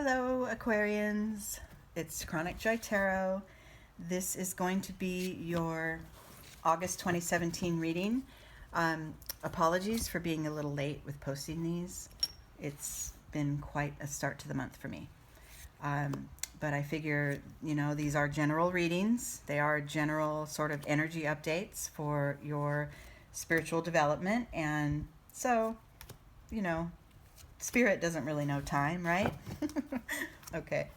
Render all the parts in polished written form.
Hello, Aquarians. It's Chronic Joy Tarot. This is going to be your August 2017 reading. Apologies for being a little late with posting these. It's been quite a start to the month for me. But I figure, these are general readings. They are general sort of energy updates for your spiritual development. And so, Spirit doesn't really know time, right? Okay.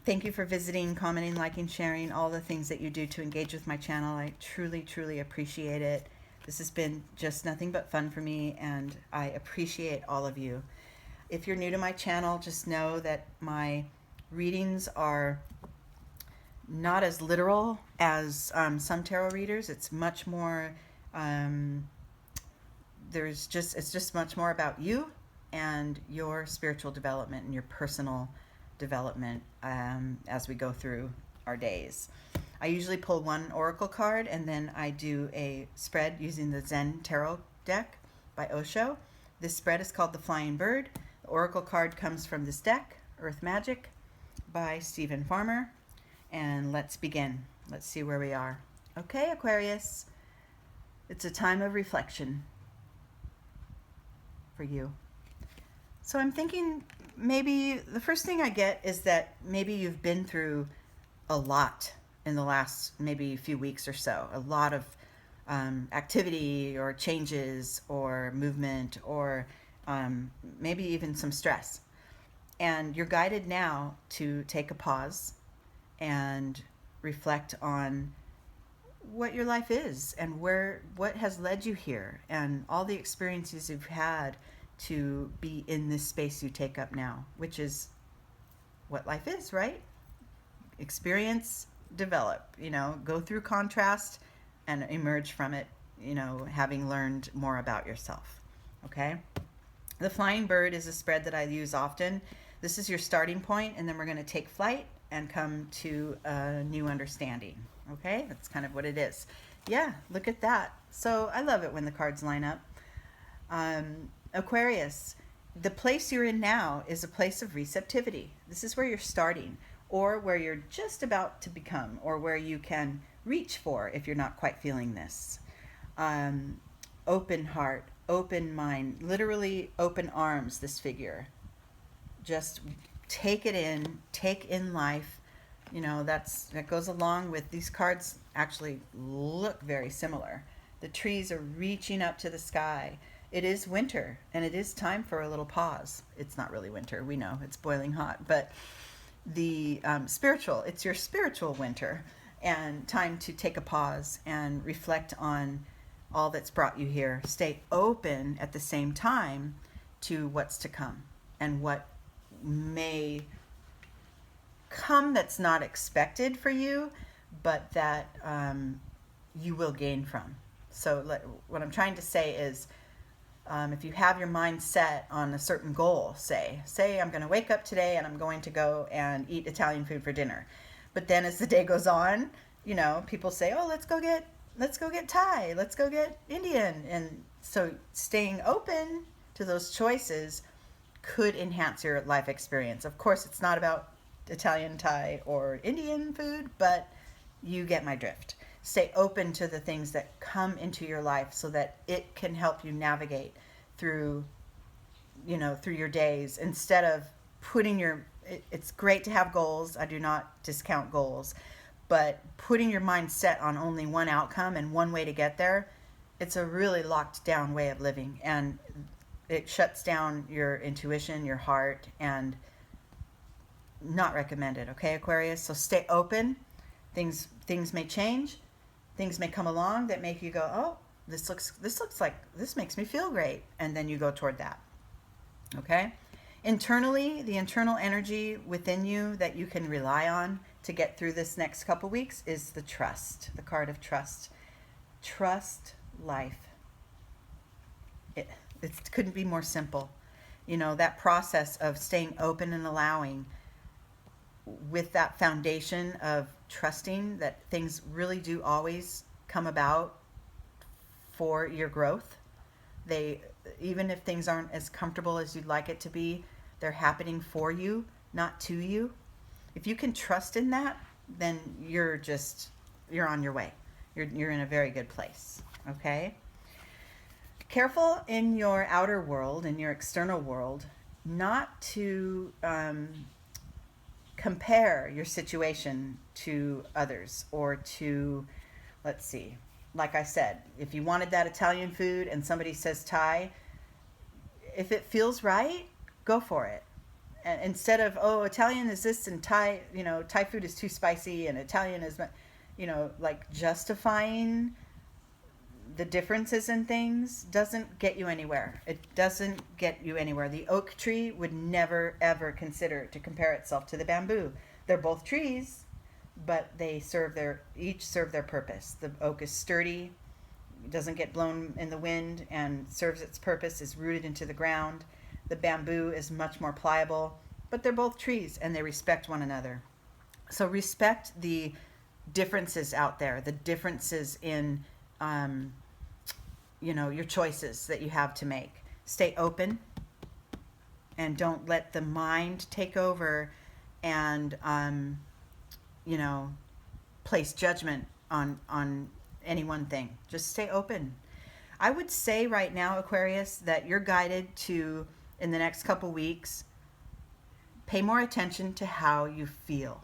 Thank you for visiting, commenting, liking, sharing, all the things that you do to engage with my channel. I truly, truly appreciate it. This has been just nothing but fun for me, and I appreciate all of you. If you're new to my channel, just know that my readings are not as literal as some tarot readers. It's much more, it's just much more about you and your spiritual development and your personal development as we go through our days. I usually pull one oracle card, and then I do a spread using the Zen Tarot deck by Osho. This spread is called The Flying Bird. The oracle card comes from this deck, Earth Magic by Stephen Farmer. And let's begin. Let's see where we are. Okay, Aquarius, it's a time of reflection for you. So I'm thinking maybe the first thing I get is that maybe you've been through a lot in the last maybe few weeks or so. A lot of activity or changes or movement or maybe even some stress. And you're guided now to take a pause and reflect on what your life is and what has led you here and all the experiences you've had to be in this space you take up now, which is what life is, right? Experience, develop, go through contrast and emerge from it, having learned more about yourself. Okay? The Flying Bird is a spread that I use often. This is your starting point, and then we're going to take flight and come to a new understanding. Okay? That's kind of what it is. Yeah, look at that. So I love it when the cards line up. Aquarius, the place you're in now is a place of receptivity. This is where you're starting, or where you're just about to become, or where you can reach for if you're not quite feeling this. Open heart, open mind, literally open arms, this figure. Just take it in, take in life. That goes along with these cards actually look very similar. The trees are reaching up to the sky. It is winter, and it is time for a little pause. It's not really winter, we know, it's boiling hot, but the it's your spiritual winter, and time to take a pause and reflect on all that's brought you here. Stay open at the same time to what's to come and what may come that's not expected for you, but that you will gain from. So what I'm trying to say is, if you have your mind set on a certain goal, say I'm going to wake up today and I'm going to go and eat Italian food for dinner. But then as the day goes on, people say, oh, let's go get Thai, let's go get Indian. And so staying open to those choices could enhance your life experience. Of course, it's not about Italian, Thai, or Indian food, but you get my drift. Stay open to the things that come into your life so that it can help you navigate through your days, instead of it's great to have goals. I do not discount goals, but putting your mind set on only one outcome and one way to get there, it's a really locked down way of living, and it shuts down your intuition, your heart, and not recommended. Okay, Aquarius? So stay open. Things may change. Things may come along that make you go, oh, this makes me feel great. And then you go toward that. Okay? Internally, the internal energy within you that you can rely on to get through this next couple weeks is the trust, the card of trust. Trust life. It couldn't be more simple. That process of staying open and allowing, with that foundation of trusting that things really do always come about for your growth. Even if things aren't as comfortable as you'd like it to be, they're happening for you not to you. If you can trust in that, then you're on your way. You're in a very good place, okay? Careful in your outer world, in your external world, not to compare your situation to others or to, let's see, like I said, if you wanted that Italian food and somebody says Thai, if it feels right, go for it. And instead of, oh, Italian is this and Thai, Thai food is too spicy and Italian is, like justifying the differences in things doesn't get you anywhere. It doesn't get you anywhere. The oak tree would never, ever consider to compare itself to the bamboo. They're both trees, but they each serve their purpose. The oak is sturdy, doesn't get blown in the wind, and serves its purpose, is rooted into the ground. The bamboo is much more pliable, but they're both trees and they respect one another. So respect the differences out there, the differences in your choices that you have to make. Stay open and don't let the mind take over and place judgment on any one thing. Just stay open. I would say right now, Aquarius, that you're guided to, in the next couple weeks, pay more attention to how you feel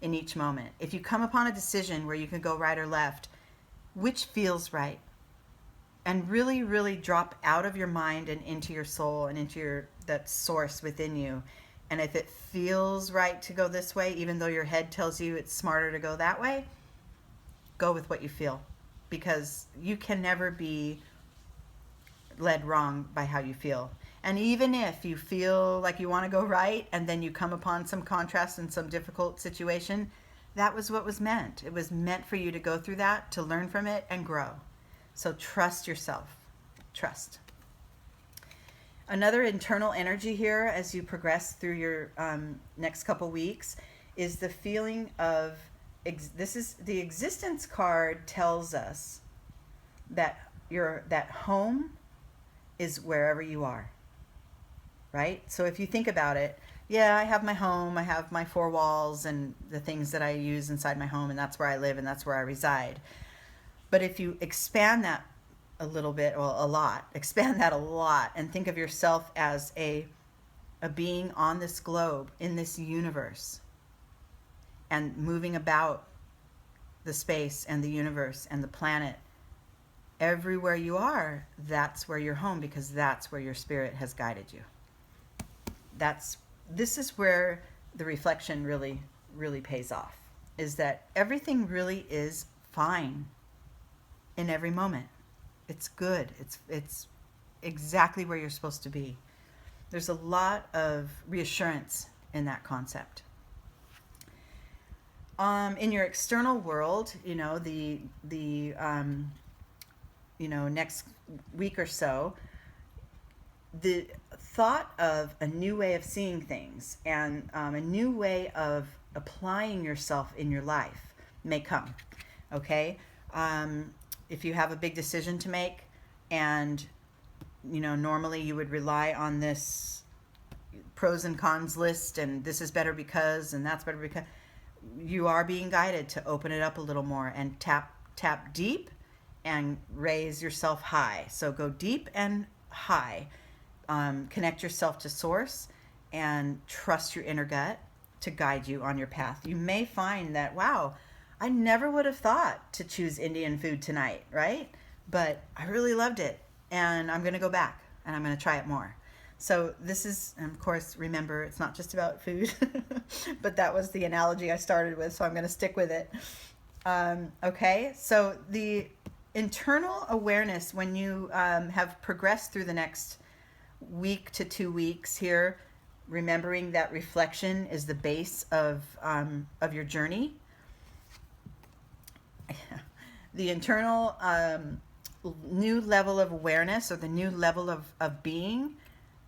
in each moment. If you come upon a decision where you can go right or left, which feels right? And really, really drop out of your mind and into your soul and into that source within you. And if it feels right to go this way, even though your head tells you it's smarter to go that way, go with what you feel. Because you can never be led wrong by how you feel. And even if you feel like you want to go right and then you come upon some contrast in some difficult situation, that was what was meant. It was meant for you to go through that, to learn from it and grow. So trust yourself. Trust. Another internal energy here as you progress through your next couple weeks is the feeling of, this is the existence card tells us that that home is wherever you are, right? So if you think about it, yeah, I have my home, I have my four walls and the things that I use inside my home, and that's where I live and that's where I reside. But if you expand that a little bit, or a lot, expand that a lot, and think of yourself as a being on this globe, in this universe, and moving about the space and the universe and the planet, everywhere you are, that's where you're home, because that's where your spirit has guided you. This is where the reflection really, really pays off, is that everything really is fine in every moment. It's good. It's exactly where you're supposed to be. There's a lot of reassurance in that concept. In your external world, the next week or so, the thought of a new way of seeing things and a new way of applying yourself in your life may come. Okay? If you have a big decision to make, and normally you would rely on this pros and cons list, and this is better because, and that's better because, you are being guided to open it up a little more and tap deep and raise yourself high. So go deep and high. Connect yourself to source and trust your inner gut to guide you on your path. You may find that, wow, I never would have thought to choose Indian food tonight, right? But I really loved it, and I'm going to go back and I'm going to try it more. So this is, and of course, remember, it's not just about food, but that was the analogy I started with, so I'm going to stick with it. Okay, so the internal awareness, when you have progressed through the next week to 2 weeks here, remembering that reflection is the base of your journey. The internal new level of awareness, or the new level of being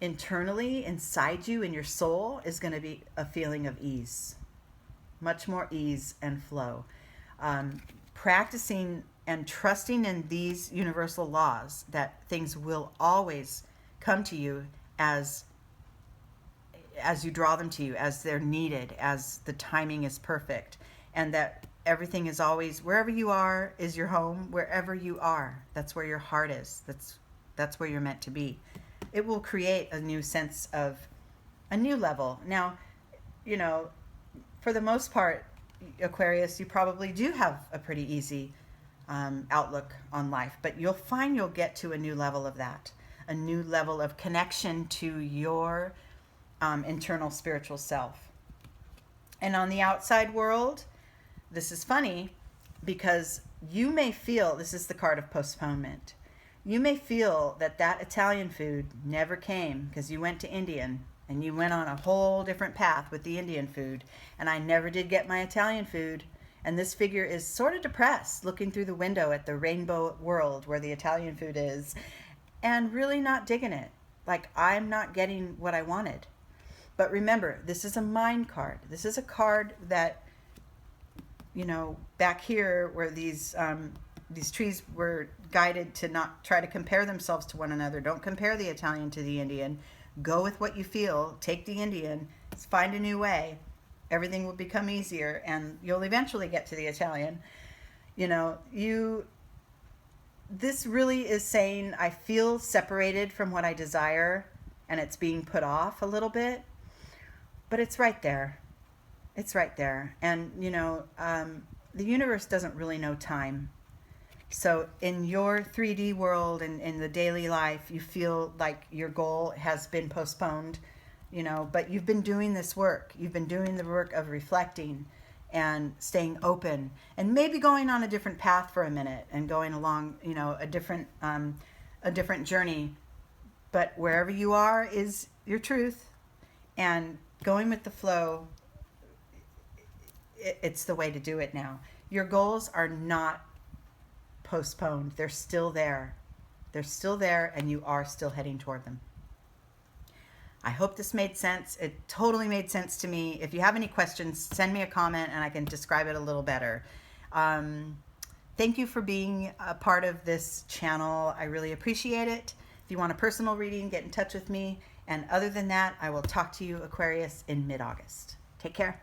internally inside you in your soul, is going to be a feeling of ease, much more ease and flow. Practicing and trusting in these universal laws that things will always come to you as as you draw them to you, as they're needed, as the timing is perfect, and that everything is always, wherever you are is your home. Wherever you are, that's where your heart is. That's where you're meant to be. It will create a new sense of a new level. Now, you know, for the most part, Aquarius, you probably do have a pretty easy outlook on life, but you'll find you'll get to a new level of that, a new level of connection to your internal spiritual self. And on the outside world, this is funny because you may feel, this is the card of postponement. You may feel that that Italian food never came because you went to Indian and you went on a whole different path with the Indian food, and I never did get my Italian food. And this figure is sort of depressed, looking through the window at the rainbow world where the Italian food is, and really not digging it. Like, I'm not getting what I wanted. But remember, this is a mind card. This is a card that, you know, back here where these trees were guided to not try to compare themselves to one another. Don't compare the Italian to the Indian. Go with what you feel. Take the Indian. Find a new way. Everything will become easier, and you'll eventually get to the Italian. You know, this really is saying, I feel separated from what I desire, and it's being put off a little bit, but it's right there. It's right there. And, you know, the universe doesn't really know time. So in your 3D world and in the daily life, you feel like your goal has been postponed, you know, but you've been doing this work. You've been doing the work of reflecting and staying open and maybe going on a different path for a minute and going along, you know, a different journey. But wherever you are is your truth, and going with the flow, it's the way to do it now. Your goals are not postponed. They're still there. They're still there, and you are still heading toward them. I hope this made sense. It totally made sense to me. If you have any questions, send me a comment and I can describe it a little better. Thank you for being a part of this channel. I really appreciate it. If you want a personal reading, get in touch with me. And other than that, I will talk to you, Aquarius, in mid-August. Take care.